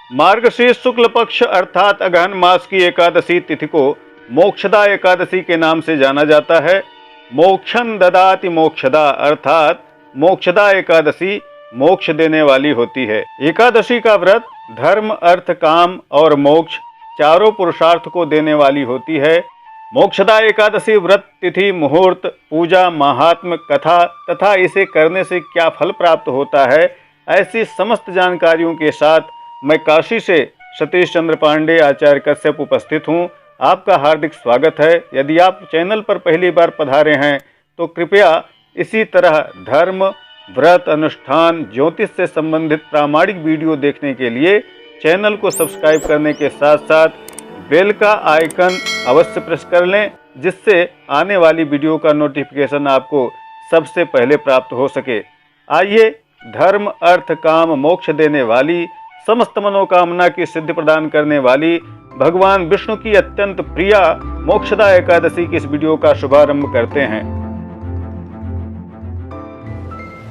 मार्गशीर्ष शुक्ल पक्ष अर्थात अगहन मास की एकादशी तिथि को मोक्षदा एकादशी के नाम से जाना जाता है। मोक्षं ददाति मोक्षदा अर्थात मोक्षदा एकादशी मोक्ष देने वाली होती है। एकादशी का व्रत धर्म, अर्थ, काम और मोक्ष चारों पुरुषार्थ को देने वाली होती है। मोक्षदा एकादशी व्रत तिथि, मुहूर्त, पूजा, महात्म, कथा तथा इसे करने से क्या फल प्राप्त होता है, ऐसी समस्त जानकारियों के साथ मैं काशी से सतीश चंद्र पांडे आचार्य कश्यप उपस्थित हूँ। आपका हार्दिक स्वागत है। यदि आप चैनल पर पहली बार पधारे हैं तो कृपया इसी तरह धर्म, व्रत, अनुष्ठान, ज्योतिष से संबंधित प्रामाणिक वीडियो देखने के लिए चैनल को सब्सक्राइब करने के साथ साथ बेल का आइकन अवश्य प्रेस कर लें, जिससे आने वाली वीडियो का नोटिफिकेशन आपको सबसे पहले प्राप्त हो सके। आइए धर्म, अर्थ, काम, मोक्ष देने वाली, समस्त मनोकामना की सिद्धि प्रदान करने वाली भगवान विष्णु की अत्यंत प्रिय मोक्षदा एकादशी की इस वीडियो का शुभारंभ करते हैं।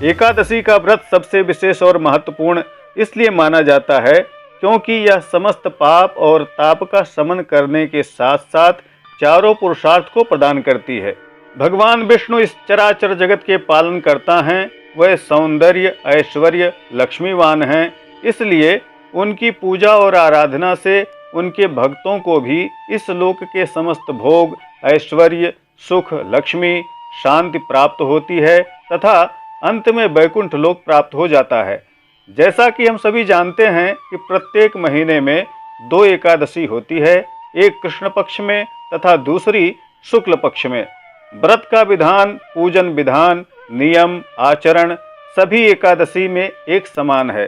एकादशी का व्रत सबसे विशेष और महत्वपूर्ण इसलिए माना जाता है क्योंकि यह समस्त पाप और ताप का शमन करने के साथ साथ चारों पुरुषार्थ को प्रदान करती है। भगवान विष्णु इस चराचर जगत के पालन करता हैं। वह सौंदर्य, ऐश्वर्य, लक्ष्मीवान हैं। इसलिए उनकी पूजा और आराधना से उनके भक्तों को भी इस लोक के समस्त भोग, ऐश्वर्य, सुख, लक्ष्मी, शांति प्राप्त होती है तथा अंत में वैकुंठ लोक प्राप्त हो जाता है। जैसा कि हम सभी जानते हैं कि प्रत्येक महीने में 2 एकादशी होती है, एक कृष्ण पक्ष में तथा दूसरी शुक्ल पक्ष में। व्रत का विधान, पूजन विधान, नियम, आचरण सभी एकादशी में एक समान है।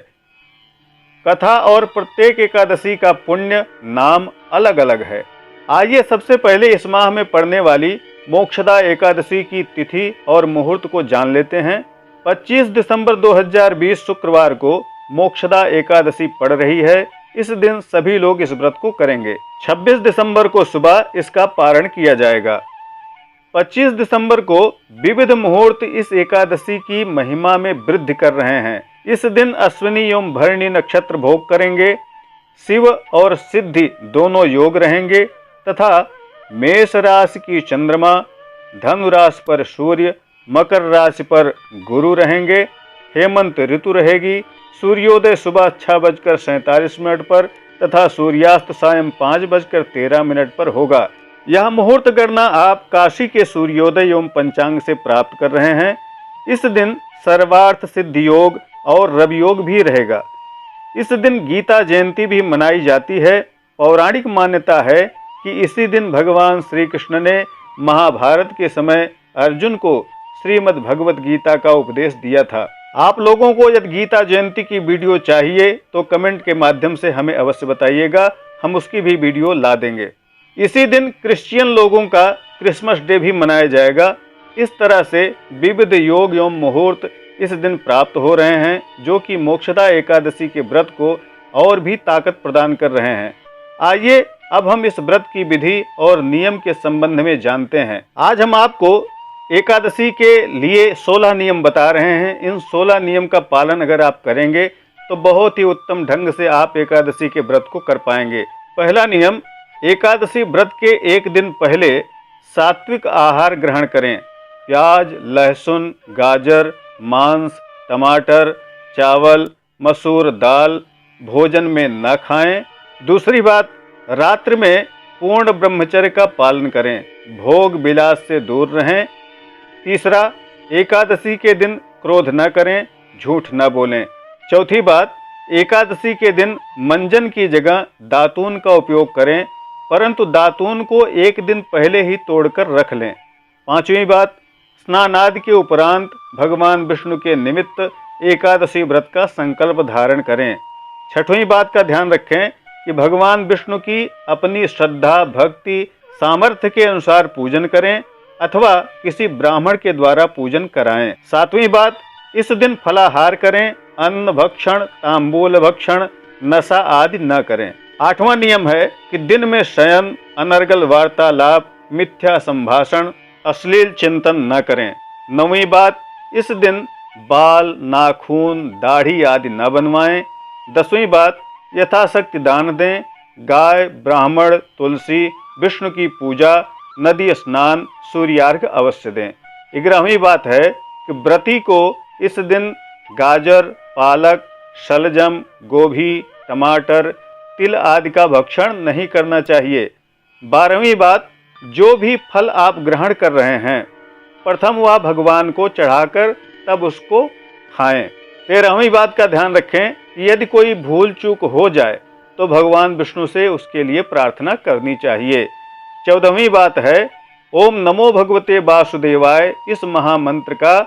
कथा और प्रत्येक एकादशी का पुण्य नाम अलग अलग है। आइए सबसे पहले इस माह में पड़ने वाली मोक्षदा एकादशी की तिथि और मुहूर्त को जान लेते हैं। 25 दिसंबर 2020 शुक्रवार को मोक्षदा एकादशी पड़ रही है। इस दिन सभी लोग इस व्रत को करेंगे। 26 दिसंबर को सुबह इसका पारण किया जाएगा। 25 दिसंबर को विविध मुहूर्त इस एकादशी की महिमा में वृद्धि कर रहे हैं। इस दिन अश्विनी एवं भरणी नक्षत्र भोग करेंगे। शिव और सिद्धि दोनों योग रहेंगे तथा मेष राशि की चंद्रमा, धनु राशि पर सूर्य, मकर राशि पर गुरु रहेंगे। हेमंत ऋतु रहेगी। सूर्योदय सुबह 6:47 पर तथा सूर्यास्त सायं 5:13 पर होगा। यह मुहूर्त गणना आप काशी के सूर्योदय एवं पंचांग से प्राप्त कर रहे हैं। इस दिन सर्वार्थ सिद्धि योग और रवि योग भी रहेगा। इस दिन गीता जयंती भी मनाई जाती है। पौराणिक मान्यता है कि इसी दिन भगवान श्री कृष्ण ने महाभारत के समय अर्जुन को श्रीमद् भगवत गीता का उपदेश दिया था। आप लोगों को यदि गीता जयंती की वीडियो चाहिए तो कमेंट के माध्यम से हमें अवश्य बताइएगा, हम उसकी भी वीडियो ला देंगे। इसी दिन क्रिश्चियन लोगों का क्रिसमस डे भी मनाया जाएगा। इस तरह से विविध योग एवं मुहूर्त इस दिन प्राप्त हो रहे हैं, जो कि मोक्षदा एकादशी के व्रत को और भी ताकत प्रदान कर रहे हैं। आइए अब हम इस व्रत की विधि और नियम के संबंध में जानते हैं। आज हम आपको एकादशी के लिए 16 नियम बता रहे हैं। इन 16 नियम का पालन अगर आप करेंगे तो बहुत ही उत्तम ढंग से आप एकादशी के व्रत को कर पाएंगे। पहला नियम, एकादशी व्रत के एक दिन पहले सात्विक आहार ग्रहण करें। प्याज, लहसुन, गाजर, मांस, टमाटर, चावल, मसूर दाल भोजन में न खाएं। दूसरी बात, रात्रि में पूर्ण ब्रह्मचर्य का पालन करें। भोग विलास से दूर रहें। तीसरा, एकादशी के दिन क्रोध न करें, झूठ न बोलें। चौथी बात, एकादशी के दिन मंजन की जगह दातून का उपयोग करें, परंतु दातून को एक दिन पहले ही तोड़कर रख लें। पांचवी बात, स्नानादि के उपरांत भगवान विष्णु के निमित्त एकादशी व्रत का संकल्प धारण करें। छठवीं बात का ध्यान रखें कि भगवान विष्णु की अपनी श्रद्धा, भक्ति, सामर्थ्य के अनुसार पूजन करें अथवा किसी ब्राह्मण के द्वारा पूजन कराएं। सातवीं बात, इस दिन फलाहार करें, अन्न भक्षण, तांबूल भक्षण, नशा आदि न करें। आठवां नियम है कि दिन में शयन, अनर्गल वार्तालाप, मिथ्या संभाषण, अश्लील चिंतन न करें। नौवीं बात, इस दिन बाल, नाखून, दाढ़ी आदि न बनवाएं। 10वीं बात, यथाशक्ति दान दें। गाय, ब्राह्मण, तुलसी, विष्णु की पूजा, नदी स्नान, सूर्यार्घ्य अवश्य दें। 11वीं बात है कि व्रती को इस दिन गाजर, पालक, शलजम, गोभी, टमाटर, तिल आदि का भक्षण नहीं करना चाहिए। 12वीं बात, जो भी फल आप ग्रहण कर रहे हैं प्रथम वह भगवान को चढ़ाकर तब उसको खाएं। 13वीं बात का ध्यान रखें कि यदि कोई भूल चूक हो जाए तो भगवान विष्णु से उसके लिए प्रार्थना करनी चाहिए। 14वीं बात है ओम नमो भगवते वासुदेवाय, इस महामंत्र का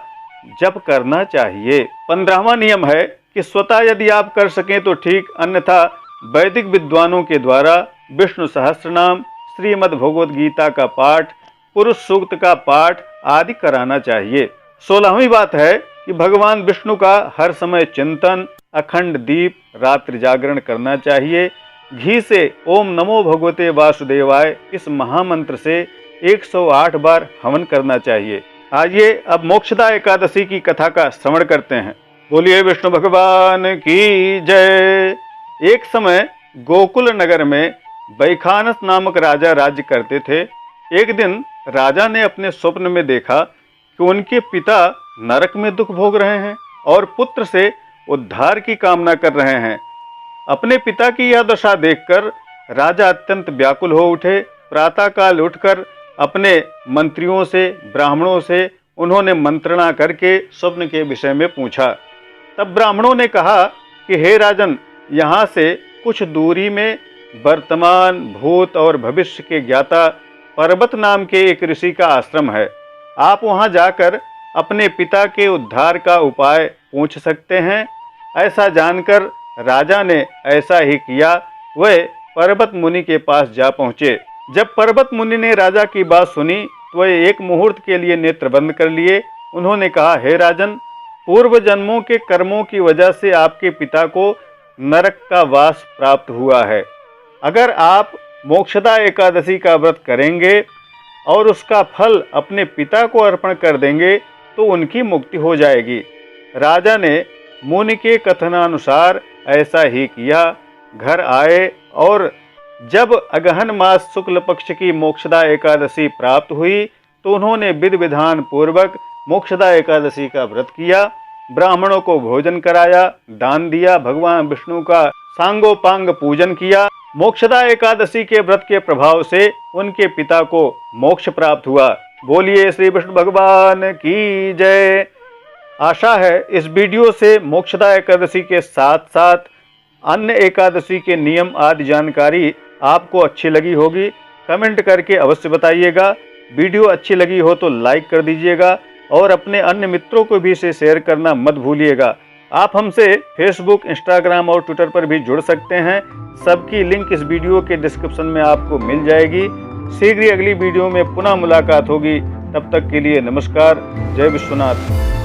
जप करना चाहिए। 15वां नियम है कि स्वतः यदि आप कर सकें तो ठीक, अन्यथा वैदिक विद्वानों के द्वारा विष्णु सहस्त्रनाम, श्रीमद् भगवद गीता का पाठ, पुरुष सूक्त का पाठ आदि कराना चाहिए। 16वीं बात है कि भगवान विष्णु का हर समय चिंतन, अखंड दीप, रात्रि जागरण करना चाहिए। घी से ओम नमो भगवते वासुदेवाय इस महामंत्र से 108 बार हवन करना चाहिए। आइए अब मोक्षदा एकादशी की कथा का श्रवण करते हैं। बोलिए विष्णु भगवान की जय। एक समय गोकुल नगर में बैखानस नामक राजा राज्य करते थे। एक दिन राजा ने अपने स्वप्न में देखा कि उनके पिता नरक में दुख भोग रहे हैं और पुत्र से उद्धार की कामना कर रहे हैं। अपने पिता की यह दशा देखकर राजा अत्यंत व्याकुल हो उठे। प्रातःकाल उठकर अपने मंत्रियों से, ब्राह्मणों से उन्होंने मंत्रणा करके स्वप्न के विषय में पूछा। तब ब्राह्मणों ने कहा कि हे राजन, यहाँ से कुछ दूरी में वर्तमान, भूत और भविष्य के ज्ञाता पर्वत नाम के एक ऋषि का आश्रम है। आप वहाँ जाकर अपने पिता के उद्धार का उपाय पूछ सकते हैं। ऐसा जानकर राजा ने ऐसा ही किया। वह पर्वत मुनि के पास जा पहुँचे। जब पर्वत मुनि ने राजा की बात सुनी तो वह एक मुहूर्त के लिए नेत्र बंद कर लिए। उन्होंने कहा, हे राजन, पूर्व जन्मों के कर्मों की वजह से आपके पिता को नरक का वास प्राप्त हुआ है। अगर आप मोक्षदा एकादशी का व्रत करेंगे और उसका फल अपने पिता को अर्पण कर देंगे तो उनकी मुक्ति हो जाएगी। राजा ने मुनि के कथनानुसार ऐसा ही किया। घर आए और जब अगहन मास शुक्ल पक्ष की मोक्षदा एकादशी प्राप्त हुई तो उन्होंने विधि विधान पूर्वक मोक्षदा एकादशी का व्रत किया। ब्राह्मणों को भोजन कराया, दान दिया, भगवान विष्णु का सांगोपांग पूजन किया। मोक्षदा एकादशी के व्रत के प्रभाव से उनके पिता को मोक्ष प्राप्त हुआ। बोलिए श्री विष्णु भगवान की जय। आशा है इस वीडियो से मोक्षदा एकादशी के साथ साथ अन्य एकादशी के नियम आदि जानकारी आपको अच्छी लगी होगी। कमेंट करके अवश्य बताइएगा। वीडियो अच्छी लगी हो तो लाइक कर दीजिएगा और अपने अन्य मित्रों को भी इसे शेयर करना मत भूलिएगा। आप हमसे फेसबुक, इंस्टाग्राम और ट्विटर पर भी जुड़ सकते हैं। सबकी लिंक इस वीडियो के डिस्क्रिप्शन में आपको मिल जाएगी। शीघ्र ही अगली वीडियो में पुनः मुलाकात होगी। तब तक के लिए नमस्कार। जय विश्वनाथ।